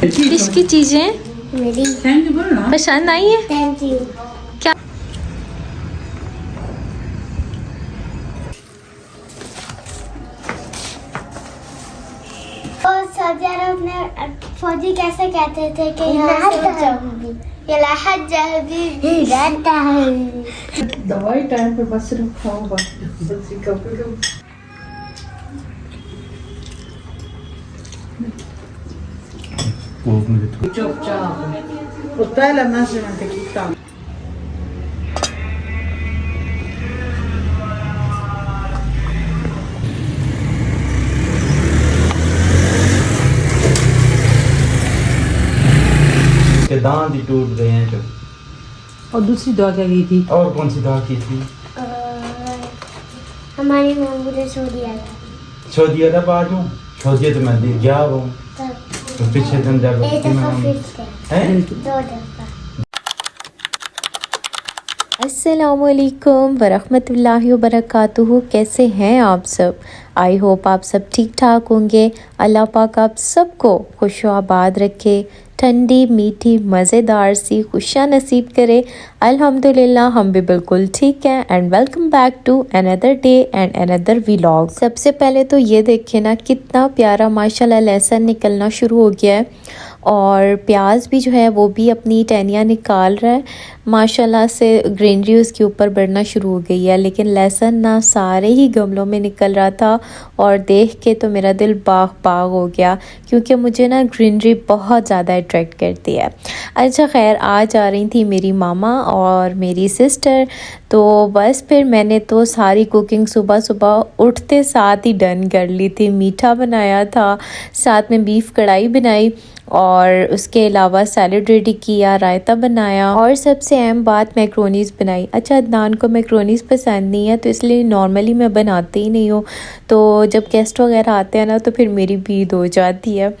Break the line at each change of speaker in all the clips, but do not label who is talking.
किसकी चीजें
मेरी
पसंद आई है?
Thank you.
क्या?
और सऊदी अरब में फौजी कैसे कहते थे कि यहाँ से जाऊंगी, ये लहज जहबी रहता है।
दवाई टाइम पे बस सिर्फ खाओ, बस कभी चुपचाप होता है लम्हा से मैं देखता
के दांत ही टूट गए हैं जो।
और दूसरी दवा क्या की थी?
और कौन सी दवा की थी?
हमारी मम्मी मुझे सऊदी
सऊदी अरब आ जाऊँ? सऊदी तो मैं गया हूँ तो पिछले दिन जब
एक दफा फिर
हैं
2 दफा।
अस्सलामुअलैकुम वरहमतुल्लाहि वबरकातुहू। कैसे हैं आप सब? आई होप आप सब ठीक ठाक होंगे। अल्लाह पाक आप सबको खुश आबाद रखे, ठंडी मीठी मज़ेदार सी खुशियाँ नसीब करे। अल्हम्दुलिल्लाह हम भी बिल्कुल ठीक हैं। And welcome back to another day and another vlog. सबसे पहले तो ये देखें ना कितना प्यारा माशाल्लाह लहसुन निकलना शुरू हो गया है और प्याज भी जो है वो भी अपनी टहनियाँ निकाल रहा है। माशाल्लाह से ग्रीनरी उसके ऊपर बढ़ना शुरू हो गई है। लेकिन लहसुन ना सारे ही गमलों में निकल रहा था और देख के तो मेरा दिल बाग बाग हो गया, क्योंकि मुझे ना ग्रीनरी बहुत ज़्यादा अट्रैक्ट करती है। अच्छा खैर, आज आ रही थी मेरी मामा और मेरी सिस्टर, तो बस फिर मैंने तो सारी कुकिंग सुबह सुबह उठते साथ ही डन कर ली थी। मीठा बनाया था, साथ में बीफ कढ़ाई बनाई और उसके अलावा सैलड रेडी किया, रायता बनाया और सबसे अहम बात मैक्रोनीज़ बनाई। अच्छा, अदनान को मैक्रोनीज़ पसंद नहीं है तो इसलिए नॉर्मली मैं बनाती ही नहीं हूँ, तो जब गेस्ट वगैरह आते हैं ना तो फिर मेरी भी ईद हो जाती है।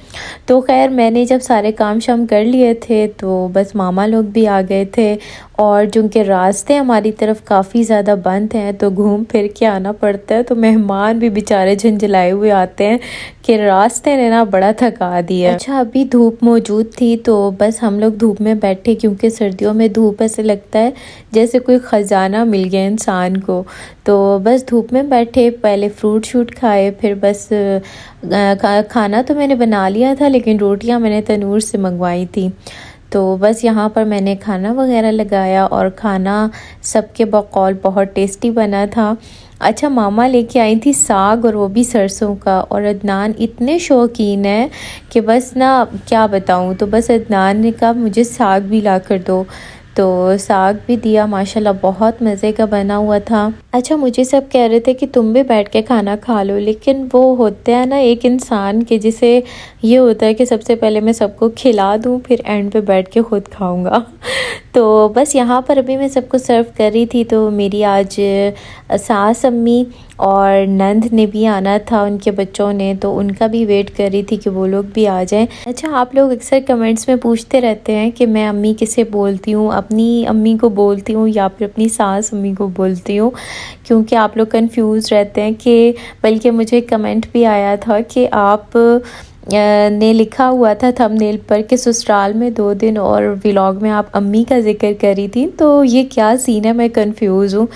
तो खैर मैंने जब सारे काम शाम कर लिए थे तो बस मामा लोग भी आ गए थे और जो कि रास्ते हमारी तरफ काफ़ी ज़्यादा बंद हैं तो घूम फिर के आना पड़ता है, तो मेहमान भी बेचारे झंझलाए हुए आते हैं कि रास्ते ने ना बड़ा थका दिया। अच्छा, अभी धूप मौजूद थी तो बस हम लोग धूप में बैठे, क्योंकि सर्दियों में धूप ऐसे लगता है जैसे कोई ख़जाना मिल गया इंसान को। तो बस धूप में बैठे, पहले फ्रूट शूट खाए, फिर बस खाना तो मैंने बना लिया था लेकिन रोटियां मैंने तनूर से मंगवाई थी। तो बस यहाँ पर मैंने खाना वगैरह लगाया और खाना सबके बकौल बहुत टेस्टी बना था। अच्छा, मामा लेके आई थी साग और वो भी सरसों का, और अदनान इतने शौकीन है कि बस ना क्या बताऊँ। तो बस अदनान ने कहा मुझे साग भी ला कर दो, तो साग भी दिया, माशाल्लाह बहुत मज़े का बना हुआ था। अच्छा, मुझे सब कह रहे थे कि तुम भी बैठ के खाना खा लो, लेकिन वो होता है ना एक इंसान के जिसे ये होता है कि सबसे पहले मैं सबको खिला दूँ फिर एंड पे बैठ के ख़ुद खाऊंगा। तो बस यहाँ पर अभी मैं सबको सर्व कर रही थी, तो मेरी आज सास अम्मी और नंद ने भी आना था, उनके बच्चों ने, तो उनका भी वेट कर रही थी कि वो लोग भी आ जाएं। अच्छा, आप लोग अक्सर कमेंट्स में पूछते रहते हैं कि मैं अम्मी किसे बोलती हूँ, अपनी अम्मी को बोलती हूँ या फिर अपनी सास अम्मी को बोलती हूँ, क्योंकि आप लोग कंफ्यूज रहते हैं कि, बल्कि मुझे कमेंट भी आया था कि आप ने लिखा हुआ था थंबनेल पर कि ससुराल में 2 दिन और व्लॉग में आप अम्मी का जिक्र करी थी, तो ये क्या सीन है, मैं कंफ्यूज हूँ।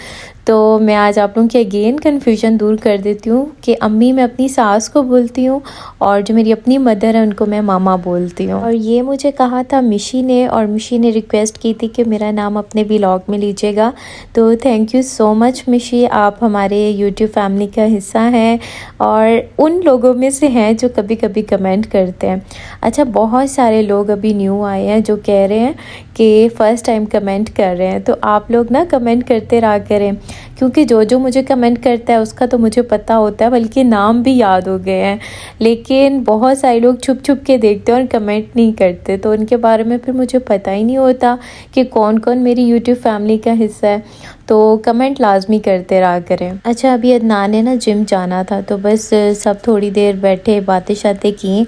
तो मैं आज आप लोगों की अगेन कन्फ्यूजन दूर कर देती हूँ कि अम्मी मैं अपनी सास को बोलती हूँ और जो मेरी अपनी मदर है उनको मैं मामा बोलती हूँ। और ये मुझे कहा था मिशी ने, और मिशी ने रिक्वेस्ट की थी कि मेरा नाम अपने व्लॉग में लीजिएगा। तो थैंक यू सो मच मिशी, आप हमारे यूट्यूब फैमिली का हिस्सा हैं और उन लोगों में से हैं जो कभी कभी कमेंट करते हैं। अच्छा, बहुत सारे लोग अभी न्यू आए हैं जो कह रहे हैं कि फ़र्स्ट टाइम कमेंट कर रहे हैं, तो आप लोग ना कमेंट करते रहा करें, क्योंकि जो जो मुझे कमेंट करता है उसका तो मुझे पता होता है, बल्कि नाम भी याद हो गए हैं। लेकिन बहुत सारे लोग छुप छुप के देखते हैं और कमेंट नहीं करते, तो उनके बारे में फिर मुझे पता ही नहीं होता कि कौन कौन मेरी यूट्यूब फैमिली का हिस्सा है। तो कमेंट लाजमी करते रहा करें। अच्छा, अभी अदनान ने ना जिम जाना था, तो बस सब थोड़ी देर बैठे बातें शातें की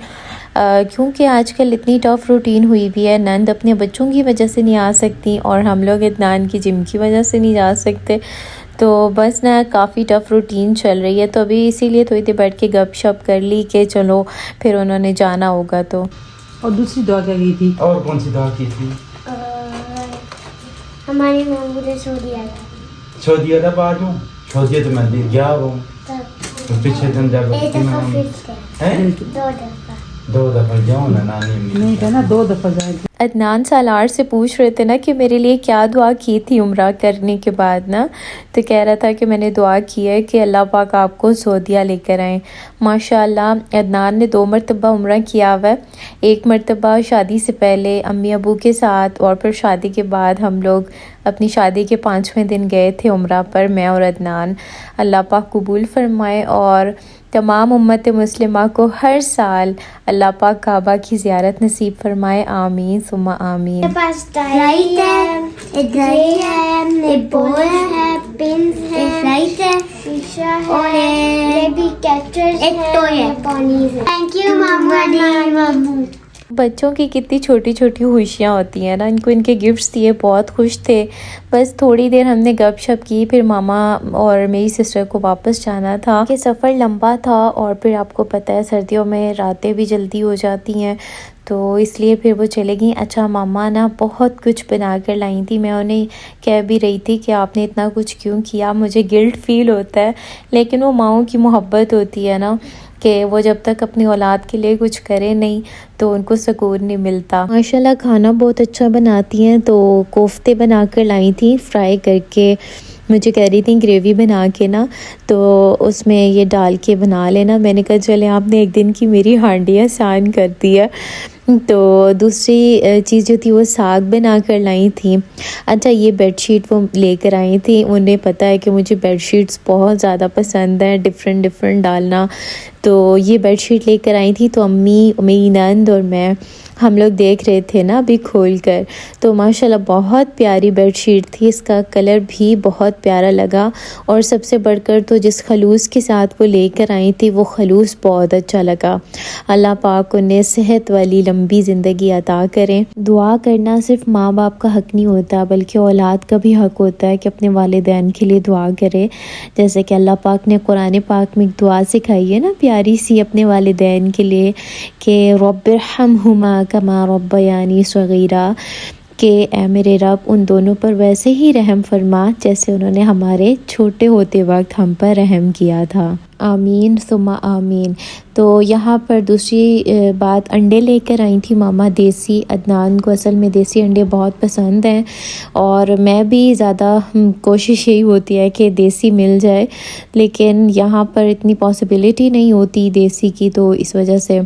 क्योंकि आजकल इतनी टफ़ रूटीन हुई हुई है, नंद अपने बच्चों की वजह से नहीं आ सकती और हम लोग इदनान की जिम की वजह से नहीं जा सकते। तो बस ना काफ़ी टफ़ रूटीन चल रही है, तो अभी इसीलिए थोड़ी देर बैठ के गपशप कर ली कि चलो फिर उन्होंने जाना होगा तो।
और दूसरी दुआ क्या की थी?
और कौन सी दुआ की थी?
हमारी मम्मी ने सो दिया था।
छो दिया था बाजू, छो दिया तो मैं दे गया वो।
तब
तो पीछे दिन जब
एक दफा फिर से,
हैं
दो
2 दफा जाओ ना नानी
नहीं कहना 2 दफा जाएगी।
अदनान सालार से पूछ रहे थे ना कि मेरे लिए क्या दुआ की थी उम्रा करने के बाद ना, तो कह रहा था कि मैंने दुआ की है कि अल्लाह पाक आपको सऊदीया लेकर आए। माशाल्लाह अदनान ने 2 मरतबा उम्रा किया हुआ है, 1 मरतबा शादी से पहले अम्मी अबू के साथ और फिर शादी के बाद हम लोग अपनी शादी के 5वें दिन गए थे उम्रा पर, मैं और अदनान। अल्लाह पाक कबूल फरमाए और तमाम उम्मत मुस्लिमा को हर साल अल्लाह पाक काबा की ज़ियारत नसीब फरमाए, आमीन सुम्मा आमीन।
मेरे पास डायरी है, एक घड़ी है, एक बॉल है, पेन है, लाइट है, शीशा है और बेबी कैचर्स है, एक टॉय है, पॉनीज है। थैंक यू मामू।
बच्चों की कितनी छोटी छोटी खुशियाँ होती हैं ना, इनको इनके गिफ्ट्स दिए बहुत खुश थे। बस थोड़ी देर हमने गपशप की, फिर मामा और मेरी सिस्टर को वापस जाना था कि सफ़र लंबा था और फिर आपको पता है सर्दियों में रातें भी जल्दी हो जाती हैं, तो इसलिए फिर वो चले गई। अच्छा मामा ना बहुत कुछ बना कर लाई थी, मैं उन्हें कह भी रही थी कि आपने इतना कुछ क्यों किया, मुझे गिल्ट फ़ील होता है, लेकिन वो माओं की मोहब्बत होती है ना कि वो जब तक अपनी औलाद के लिए कुछ करे नहीं तो उनको सुकून नहीं मिलता। माशाल्लाह खाना बहुत अच्छा बनाती हैं, तो कोफ्ते बना कर लाई थी फ्राई करके। मुझे कह रही थी ग्रेवी बना के ना तो उसमें ये डाल के बना लेना। मैंने कहा चले आपने एक दिन की मेरी हांडी आसान कर दी है। तो दूसरी चीज़ जो थी वो साग बना कर लाई थी। अच्छा ये बेडशीट वो लेकर आई थी, उन्हें पता है कि मुझे बेडशीट्स बहुत ज़्यादा पसंद है, डिफरेंट डालना। तो ये बेडशीट लेकर आई थी, तो अम्मी, मेरी नंद और मैं हम लोग देख रहे थे ना अभी खोल कर, तो माशाल्लाह बहुत प्यारी बेडशीट थी, इसका कलर भी बहुत प्यारा लगा और सबसे बढ़कर तो जिस खलूस के साथ वो लेकर आई थी वो खलूस बहुत अच्छा लगा। अल्लाह पाक उन्हें सेहत वाली लंबी ज़िंदगी अता करें। दुआ करना सिर्फ माँ बाप का हक़ नहीं होता बल्कि औलाद का भी हक़ होता है कि अपने वालिदैन के लिए दुआ करे। जैसे कि अल्लाह पाक ने कुरान पाक में एक दुआ सिखाई है ना प्यारी सी अपने वालिदैन के लिए कि रब्बिरहमहुमा कमा रब्बयानी सगीरा, कि ए मेरे रब उन दोनों पर वैसे ही रहम फरमा जैसे उन्होंने हमारे छोटे होते वक्त हम पर रहम किया था, आमीन सुम्मा आमीन। तो यहाँ पर दूसरी बात, अंडे लेकर आई थी मामा देसी। अदनान को असल में देसी अंडे बहुत पसंद हैं और मैं भी ज़्यादा कोशिश यही होती है कि देसी मिल जाए, लेकिन यहाँ पर इतनी पॉसिबिलिटी नहीं होती देसी की, तो इस वजह से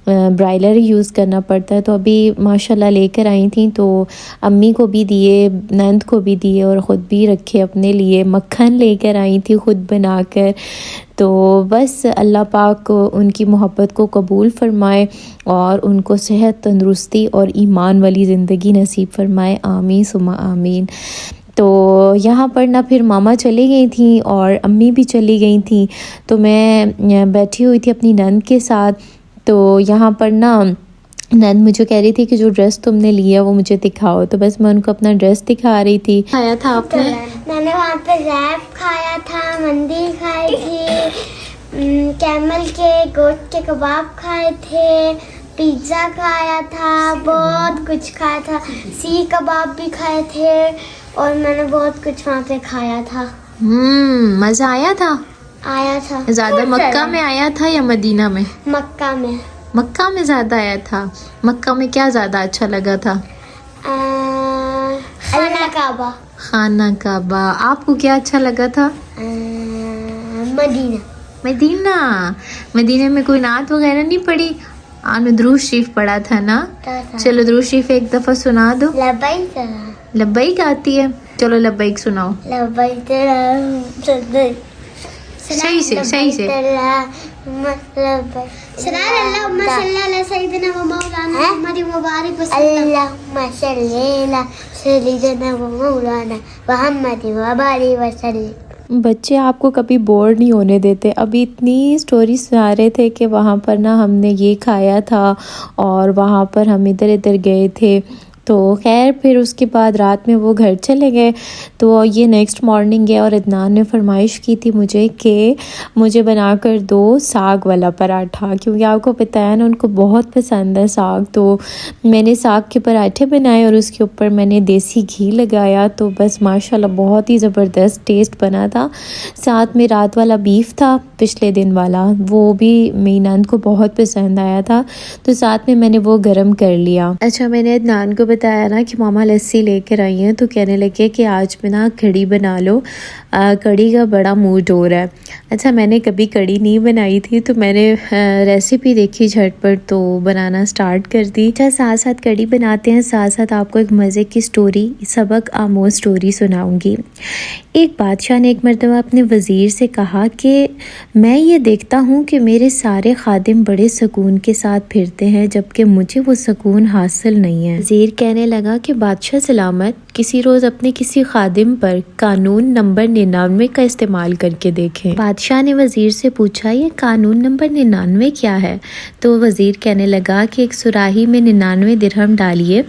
ब्रायलर यूज़ करना पड़ता है। तो अभी माशाल्लाह लेकर आई थी, तो अम्मी को भी दिए, नंद को भी दिए और ख़ुद भी रखे अपने लिए। मक्खन लेकर आई थी ख़ुद बनाकर। तो बस अल्लाह पाक उनकी मोहब्बत को कबूल फ़रमाए और उनको सेहत, तंदुरुस्ती और ईमान वाली ज़िंदगी नसीब फ़रमाए, आमीन सुम्मा आमीन। तो यहाँ पर ना फिर मामा चली गई थी और अम्मी भी चली गई थी, तो मैं बैठी हुई थी अपनी नंद के साथ। तो यहाँ पर ना नंद मुझे कह रही थी कि जो ड्रेस तुमने लिया वो मुझे दिखाओ, तो बस मैं उनको अपना ड्रेस दिखा रही थी। खाया था आपने?
मैंने वहाँ पे रैप खाया था, मंदी खाई थी, कैमल के गोश्त के कबाब खाए थे, पिज़्ज़ा खाया था, बहुत कुछ खाया था, सी कबाब भी खाए थे और मैंने बहुत कुछ वहाँ पे खाया था।
मज़ा आया था?
आया था।
ज़्यादा मक्का में आया था या मदीना में?
मक्का में।
मक्का में ज़्यादा आया था। मक्का में क्या ज़्यादा अच्छा लगा था?
खाना काबा।
खाना काबा। आपको क्या अच्छा लगा था?
मदीना।
मदीना। मदीने में कोई नात वगैरह नहीं पढ़ी? आने दुरूद शरीफ पढ़ा था ना? चलो दुरूद शरीफ एक दफ़ा सुना दो।
लब्बैक।
लब्बैक आती है? चलो लब्बैक सुनाओ।
लब्बैक
सही से सही से। बच्चे आपको कभी बोर नहीं होने देते। अभी इतनी स्टोरी सुना रहे थे कि वहाँ पर ना हमने ये खाया था और वहाँ पर हम इधर इधर गए थे। तो खैर फिर उसके बाद रात में वो घर चले गए। तो ये नेक्स्ट मॉर्निंग है और अदनान ने फरमाइश की थी मुझे कि मुझे बनाकर दो साग वाला पराठा, क्योंकि आपको पता है ना उनको बहुत पसंद है साग। तो मैंने साग के पराठे बनाए और उसके ऊपर मैंने देसी घी लगाया। तो बस माशाल्लाह बहुत ही ज़बरदस्त टेस्ट बना था। साथ में रात वाला बीफ था पिछले दिन वाला, वो भी मेरी नंद को बहुत पसंद आया था, तो साथ में मैंने वो गर्म कर लिया। अच्छा, मैंने अदनान को बताया ना कि मामा लस्सी लेकर आई हैं, तो कहने लगे कि आज में ना कड़ी बना लो, कड़ी का बड़ा मूड हो रहा है। अच्छा, मैंने कभी कड़ी नहीं बनाई थी, तो मैंने रेसिपी देखी झटपट तो बनाना स्टार्ट कर दी। अच्छा, साथ साथ कड़ी बनाते हैं, साथ साथ आपको एक मज़े की स्टोरी, सबक आमोज स्टोरी सुनाऊंगी। एक बादशाह ने एक मर्तबा अपने वज़ीर से कहा कि मैं ये देखता हूँ कि मेरे सारे खादिम बड़े सुकून के साथ फिरते हैं, जबकि मुझे वो सुकून हासिल नहीं है। वज़ीर कहने लगा कि बादशाह सलामत, किसी रोज़ अपने किसी खादिम पर कानून नंबर 99 का इस्तेमाल करके देखें। बादशाह ने वज़ीर से पूछा, ये कानून नंबर 99 क्या है? तो वज़ीर कहने लगा कि एक सुराही में 99 दिरहम डालिए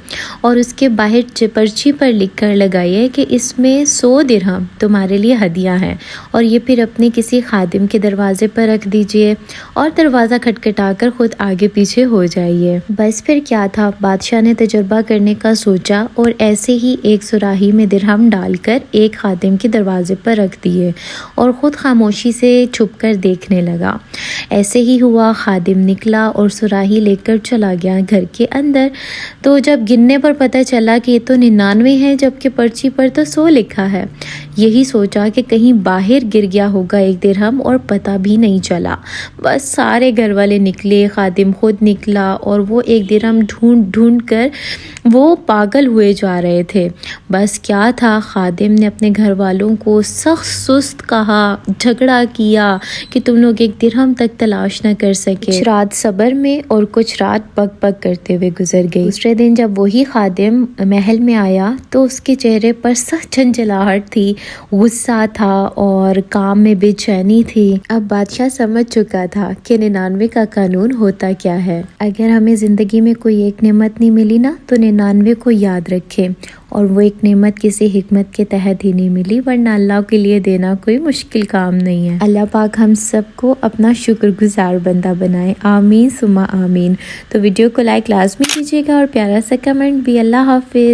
और उसके बाहर पर्ची पर लिख कर लगाइए कि इसमें 100 दिरहम तुम्हारे लिए हदिया है, और ये फिर अपने किसी खादिम के दरवाजे पर रख दीजिए और दरवाज़ा खटखटा कर खुद आगे पीछे हो जाइए। बस फिर क्या था, बादशाह ने तजुर्बा करने का सोचा और ऐसे ही एक सुराही में दिरहम डालकर एक खादिम के दरवाजे पर रख दिए और ख़ुद खामोशी से छुप कर देखने लगा। ऐसे ही हुआ, खादिम निकला और सुराही लेकर चला गया घर के अंदर। तो जब गिनने पर पता चला कि ये तो 99 है, जबकि पर्ची पर तो 100 लिखा है। यही सोचा कि कहीं बाहर गिर गया होगा एक दिरहम और पता भी नहीं चला। बस सारे घर वाले निकले, खादिम खुद निकला और वो एक दिरहम ढूंढ ढूंढ कर वो पागल हुए जा रहे थे। बस क्या था, खादिम ने अपने घर वालों को सख्त सुस्त कहा, झगड़ा किया कि तुम लोग एक दिरहम तक तलाश न कर सके। कुछ रात सब्र में और कुछ रात बक बक करते हुए गुजर गई। दूसरे दिन जब वही खादिम महल में आया तो उसके चेहरे पर सख्त झंझलाहट थी, गुस्सा था और काम में बेचैनी थी। अब बादशाह समझ चुका था कि 99 का कानून होता क्या है। अगर हमें जिंदगी में कोई एक नेमत नहीं मिली ना, तो 99 को याद रखें, और वो एक नेमत किसी हिकमत के तहत ही नहीं मिली, वरना अल्लाह के लिए देना कोई मुश्किल काम नहीं है। अल्लाह पाक हम सबको अपना शुक्रगुजार बंदा बनाए, आमीन सुमा आमीन। तो वीडियो को लाइक लाजमी कीजिएगा और प्यारा सा कमेंट भी। अल्लाह हाफिज।